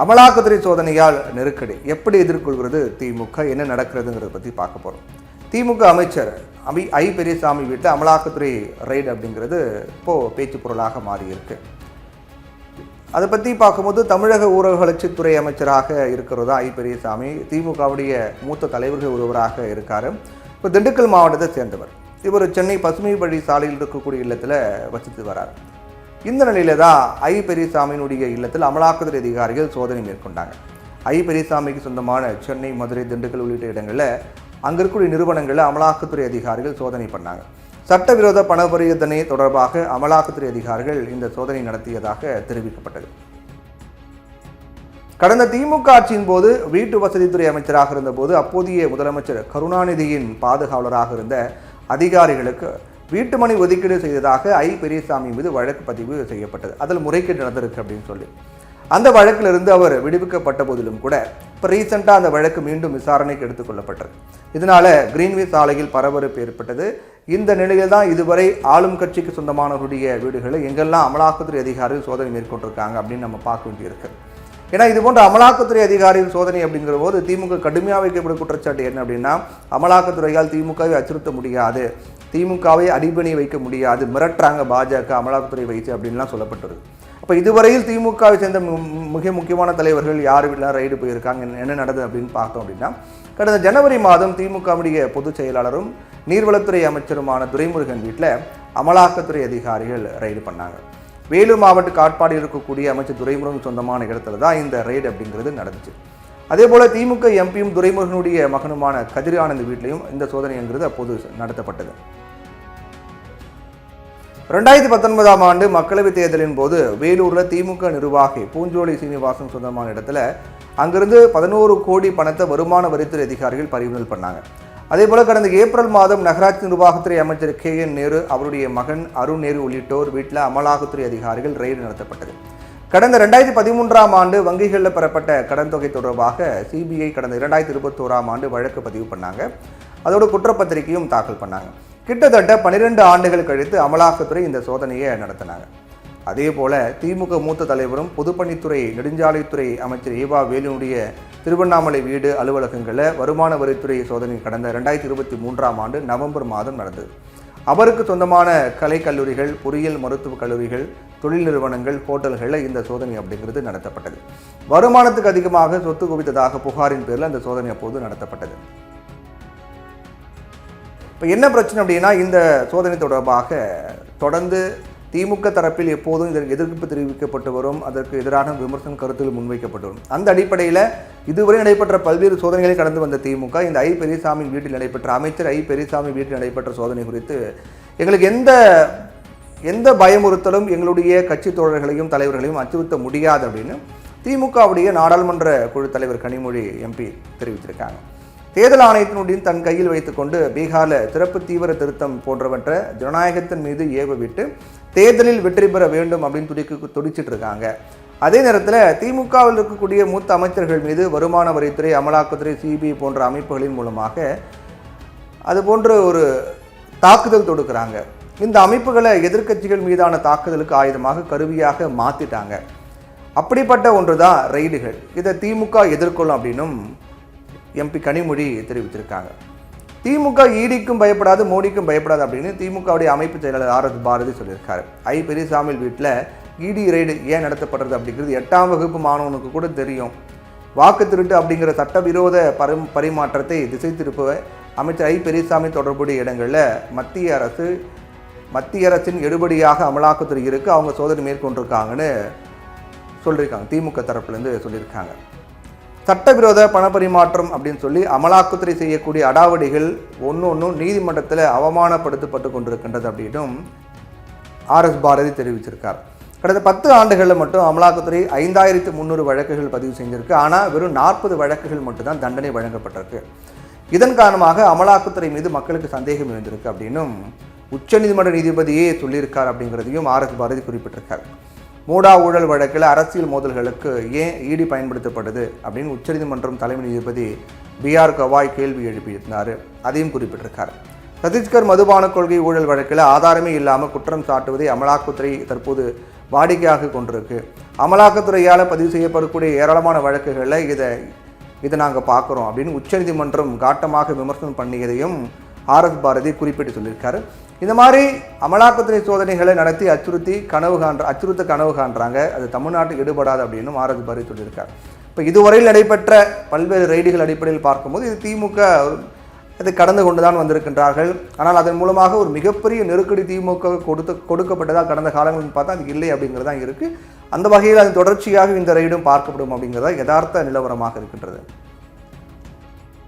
அமலாக்கத்துறை சோதனையால் நெருக்கடி எப்படி எதிர்கொள்கிறது திமுக, என்ன நடக்கிறதுங்கிறத பற்றி பார்க்க போகிறோம். திமுக அமைச்சர் ஐ பெரியசாமி வீட்டில் அமலாக்கத்துறை ரைடு அப்படிங்கிறது இப்போது பேச்சு பொருளாக மாறியிருக்கு. அதை பற்றி பார்க்கும்போது தமிழக ஊரக வளர்ச்சித்துறை அமைச்சராக இருக்கிறதா ஐ பெரியசாமி, திமுகவுடைய மூத்த தலைவர்கள் ஒருவராக இருக்கார். இப்போ திண்டுக்கல் மாவட்டத்தை சேர்ந்தவர். இவர் சென்னை பசுமை வழி சாலையில் இருக்கக்கூடிய இல்லத்தில் வசித்து வரார். இந்த நிலையில தான் ஐ பெரியசாமியினுடைய இல்லத்தில் அமலாக்கத்துறை அதிகாரிகள் சோதனை மேற்கொண்டாங்க. ஐ பெரியசாமிக்கு சொந்தமான சென்னை, மதுரை, திண்டுக்கல் உள்ளிட்ட இடங்களில் அங்கே இருக்கக்கூடிய நிறுவனங்களில் அமலாக்கத்துறை அதிகாரிகள் சோதனை பண்ணாங்க. சட்டவிரோத பண பரிவர்த்தனை தொடர்பாக அமலாக்கத்துறை அதிகாரிகள் இந்த சோதனை நடத்தியதாக தெரிவிக்கப்பட்டது. கடந்த திமுக ஆட்சியின் போது வீட்டு வசதித்துறை அமைச்சராக இருந்தபோது அப்போதைய முதலமைச்சர் கருணாநிதியின் பாதுகாவலராக இருந்த அதிகாரிகளுக்கு வீட்டுமனை ஒதுக்கீடு செய்ததாக ஐ பெரியசாமி மீது வழக்கு பதிவு செய்யப்பட்டது. அதில் முறைகேடு நடந்திருக்கு அப்படின்னு சொல்லி அந்த வழக்கிலிருந்து அவர் விடுவிக்கப்பட்ட போதிலும் கூட இப்போ ரீசெண்டாக அந்த வழக்கு மீண்டும் விசாரணைக்கு எடுத்துக்கொள்ளப்பட்டது. இதனால கிரீன்வே சாலையில் பரபரப்பு ஏற்பட்டது. இந்த நிலையில் தான் இதுவரை ஆளும் கட்சிக்கு சொந்தமானவருடைய வீடுகளை எங்கெல்லாம் அமலாக்கத்துறை அதிகாரிகள் சோதனை மேற்கொண்டிருக்காங்க அப்படின்னு நம்ம பார்க்க வேண்டியிருக்கு. ஏன்னா இது போன்ற அமலாக்கத்துறை அதிகாரிகள் சோதனை அப்படிங்கிற போது திமுக கடுமையாக வைக்கப்படும் குற்றச்சாட்டு என்ன அப்படின்னா, அமலாக்கத்துறையால் திமுகவை அச்சுறுத்த முடியாது, திமுகவை அடிபணி வைக்க முடியாது, மிரட்டுறாங்க பாஜக அமலாக்கத்துறை வைத்து அப்படின்லாம் சொல்லப்பட்டிருக்கு. அப்போ இதுவரையில் திமுகவை சேர்ந்த மிக முக்கியமான தலைவர்கள் யார் வீட்டில் ரைடு போயிருக்காங்க, என்ன நடந்தது அப்படின்னு பார்த்தோம் அப்படின்னா, கடந்த ஜனவரி மாதம் திமுகவுடைய பொதுச் செயலாளரும் நீர்வளத்துறை அமைச்சருமான துரைமுருகன் வீட்டில் அமலாக்கத்துறை அதிகாரிகள் ரைடு பண்ணாங்க. வேலூர் மாவட்ட காட்பாடியில் இருக்கக்கூடிய அமைச்சர் துரைமுருகன் சொந்தமான இடத்துல தான் இந்த ரைடு அப்படிங்கிறது நடந்துச்சு. அதே போல் திமுக எம்பியும் துரைமுருகனுடைய மகனுமான கதிர் ஆனந்த் வீட்லையும் இந்த சோதனைங்கிறது அப்போது நடத்தப்பட்டது. 2019ஆம் ஆண்டு மக்களவைத் தேர்தலின் போது வேலூரில் திமுக நிர்வாகி பூஞ்சோலை சீனிவாசன் சொந்தமான இடத்துல அங்கிருந்து 11 கோடி பணத்தை வருமான வரித்துறை அதிகாரிகள் பறிமுதல் பண்ணாங்க. அதேபோல் கடந்த ஏப்ரல் மாதம் நகராட்சி நிர்வாகத்துறை அமைச்சர் KN நேரு, அவருடைய மகன் அருண் நேரு உள்ளிட்டோர் வீட்டில் அமலாக்கத்துறை அதிகாரிகள் ரெய்டு நடத்தப்பட்டது. கடந்த 2013ஆம் ஆண்டு வங்கிகளில் பெறப்பட்ட கடன் தொகை தொடர்பாக CBI கடந்த 2021ஆம் ஆண்டு வழக்கு பதிவு பண்ணாங்க. அதோட குற்றப்பத்திரிகையும் தாக்கல் பண்ணாங்க. கிட்டத்தட்ட 12 ஆண்டுகள் கழித்து அமலாக்கத்துறை இந்த சோதனையை நடத்தினாங்க. அதே போல திமுக மூத்த தலைவரும் பொதுப்பணித்துறை நெடுஞ்சாலைத்துறை அமைச்சர் ஏவா வேலுனுடைய திருவண்ணாமலை வீடு அலுவலகங்களில் வருமான வரித்துறை சோதனை கடந்த 2023ஆம் ஆண்டு நவம்பர் மாதம் நடந்தது. அவருக்கு சொந்தமான கலை கல்லூரிகள், பொறியியல் மருத்துவக் கல்லூரிகள், தொழில் நிறுவனங்கள், ஹோட்டல்களில் இந்த சோதனை அப்படிங்கிறது நடத்தப்பட்டது. வருமானத்துக்கு அதிகமாக சொத்து குவித்ததாக புகாரின் பேரில் அந்த சோதனை அப்போது நடத்தப்பட்டது. இப்போ என்ன பிரச்சனை அப்படின்னா, இந்த சோதனை தொடர்பாக தொடர்ந்து திமுக தரப்பில் எப்போதும் இதற்கு எதிர்ப்பு தெரிவிக்கப்பட்டு வரும், அதற்கு எதிரான விமர்சன கருத்துகள் முன்வைக்கப்பட்டு வரும். அந்த அடிப்படையில் இதுவரை நடைபெற்ற பல்வேறு சோதனைகளை கடந்து வந்த திமுக இந்த ஐ பெரியசாமி வீட்டில் நடைபெற்ற அமைச்சர் ஐ பெரியசாமி வீட்டில் நடைபெற்ற சோதனை குறித்து எங்களுக்கு எந்த பயமுறுத்தலும் எங்களுடைய கட்சி தோழர்களையும் தலைவர்களையும் அச்சுறுத்த முடியாது அப்படின்னு திமுகவுடைய நாடாளுமன்ற குழு தலைவர் கனிமொழி MP தெரிவித்திருக்காங்க. தேர்தல் ஆணையத்தினுடைய தன் கையில் வைத்துக்கொண்டு பீகாரில் சிறப்பு தீவிர திருத்தம் போன்றவற்றை ஜனநாயகத்தின் மீது ஏவ விட்டு தேர்தலில் வெற்றி பெற வேண்டும் அப்படின்னு துடிச்சிட்டு இருக்காங்க. அதே நேரத்தில் திமுகவில் இருக்கக்கூடிய மூத்த அமைச்சர்கள் மீது வருமான வரித்துறை, அமலாக்கத்துறை, CBI போன்ற அமைப்புகளின் மூலமாக அது போன்ற ஒரு தாக்குதல் தொடுக்கிறாங்க. இந்த அமைப்புகளை எதிர்க்கட்சிகள் மீதான தாக்குதலுக்கு ஆயுதமாக கருவியாக மாற்றிட்டாங்க. அப்படிப்பட்ட ஒன்று தான் ரெய்டுகள். இதை திமுக எதிர்கொள்ளும் அப்படின்னும் MP கனிமொழி தெரிவித்திருக்காங்க. திமுக ஈடிக்கும் பயப்படாது, மோடிக்கும் பயப்படாது அப்படின்னு திமுகவுடைய அமைப்பு செயலாளர் RS பாரதி சொல்லியிருக்காரு. ஐ பெரியசாமி வீட்டில் ED ரெய்டு ஏன் நடத்தப்படுறது அப்படிங்கிறது 8ஆம் வகுப்பு மாணவனுக்கு கூட தெரியும். வாக்கு திருட்டு அப்படிங்கிற சட்டவிரோத பரிமாற்றத்தை திசை திருப்ப அமைச்சர் ஐ பெரியசாமி தொடர்புடைய இடங்களில் மத்திய அரசின் எடுபடியாக அமலாக்கத்துறை இருக்குது, அவங்க சோதனை மேற்கொண்டிருக்காங்கன்னு சொல்லியிருக்காங்க. திமுக தரப்புலேருந்து சொல்லியிருக்காங்க. சட்டவிரோத பணப்பரிமாற்றம் அப்படின்னு சொல்லி அமலாக்கத்துறை செய்யக்கூடிய அடாவடிகள் ஒன்றும் நீதிமன்றத்தில் அவமானப்படுத்தப்பட்டு கொண்டிருக்கின்றது அப்படின்னும் RS பாரதி தெரிவிச்சிருக்கார். கடந்த 10 ஆண்டுகளில் மட்டும் அமலாக்கத்துறை 5300 வழக்குகள் பதிவு செஞ்சிருக்கு. ஆனால் வெறும் 40 வழக்குகள் மட்டும்தான் தண்டனை வழங்கப்பட்டிருக்கு. இதன் காரணமாக அமலாக்கத்துறை மீது மக்களுக்கு சந்தேகம் எழுந்திருக்கு அப்படின்னும் உச்சநீதிமன்ற நீதிபதியே சொல்லியிருக்கார் அப்படிங்கிறதையும் RS பாரதி குறிப்பிட்டிருக்கார். மூடா ஊழல் வழக்கில் அரசியல் மோதல்களுக்கு ஏன் ED பயன்படுத்தப்படுது அப்படின்னு உச்சநீதிமன்றம் தலைமை நீதிபதி BR கவாய் கேள்வி எழுப்பியிருந்தார். அதையும் குறிப்பிட்டிருக்கார். சத்தீஸ்கர் மதுபான கொள்கை ஊழல் வழக்கில் ஆதாரமே இல்லாமல் குற்றம் சாட்டுவதை அமலாக்கத்துறை தற்போது வாடிக்கையாக கொண்டிருக்கு. அமலாக்கத்துறையால் பதிவு செய்யப்படக்கூடிய ஏராளமான வழக்குகளில் இதை நாங்கள் பார்க்குறோம் அப்படின்னு உச்சநீதிமன்றம் காட்டமாக விமர்சனம் பண்ணியதையும் ஆர்எஸ் பாரதி குறிப்பிட்டு சொல்லியிருக்காரு. இந்த மாதிரி அமலாக்கத்துறை சோதனைகளை நடத்தி அச்சுறுத்த கனவு காண்றாங்க, அது தமிழ்நாட்டுக்கு ஈடுபடாது அப்படின்னு ஆர்எஸ் பாரதி சொல்லியிருக்காரு. இப்போ இதுவரையில் நடைபெற்ற பல்வேறு ரெய்டுகள் அடிப்படையில் பார்க்கும்போது இது திமுக இதை கடந்து கொண்டு தான் வந்திருக்கின்றார்கள். ஆனால் அதன் மூலமாக ஒரு மிகப்பெரிய நெருக்கடி திமுக கொடுக்கப்பட்டதாக கடந்த காலங்களில் பார்த்தா அது இல்லை அப்படிங்கிறதான் இருக்குது. அந்த வகையில் அது தொடர்ச்சியாக இந்த ரெய்டும் பார்க்கப்படும் அப்படிங்கிறதா யதார்த்த நிலவரமாக இருக்கின்றது.